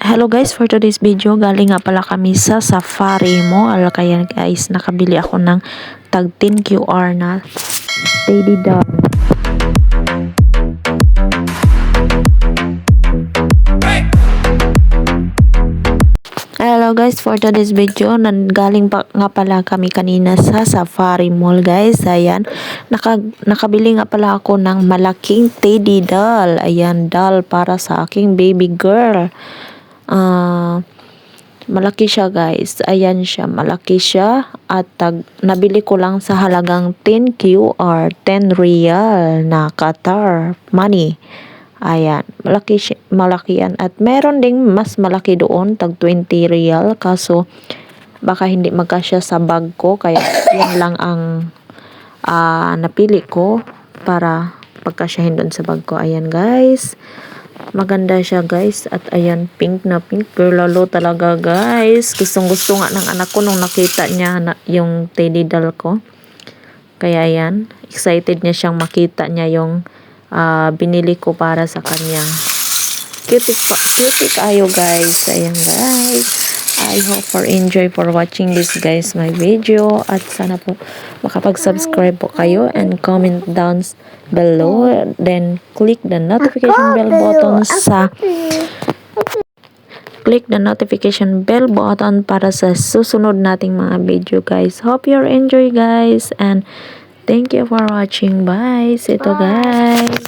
Hello guys, for today's video, galing nga pala kami sa Safari Mall. Kaya guys, nakabili ako ng tag 10 QR na Teddy Doll. Hello guys, for today's video, galing pa nga pala kami kanina sa Safari Mall guys. Ayan, nakabili nga pala ako ng malaking Teddy Doll. Ayan, doll para sa aking baby girl. Malaki siya guys. Ayan siya, malaki siya. At nabili ko lang sa halagang 10 QR, 10 real na Qatar money. Ayan, malaki yan. At meron ding mas malaki doon, tag 20 real. Kaso, baka hindi magkasya sa bag ko. Kaya, yan lang ang napili ko para pagkasyahin doon sa bag ko. Ayan guys. Maganda siya guys. At ayan, pink na pink. Pero lalo talaga guys. Gustong gusto nga ng anak ko nung nakita niya yung teddy doll ko. Kaya ayan, excited niya siyang makita niya yung binili ko para sa kanya. Cutie kayo guys. Ayan guys. I hope for enjoy for watching this guys my video. At sana po makapag-subscribe po kayo and comment down below. Then click the notification bell button para sa susunod nating mga video guys. Hope you enjoy guys and thank you for watching. Bye. See you guys.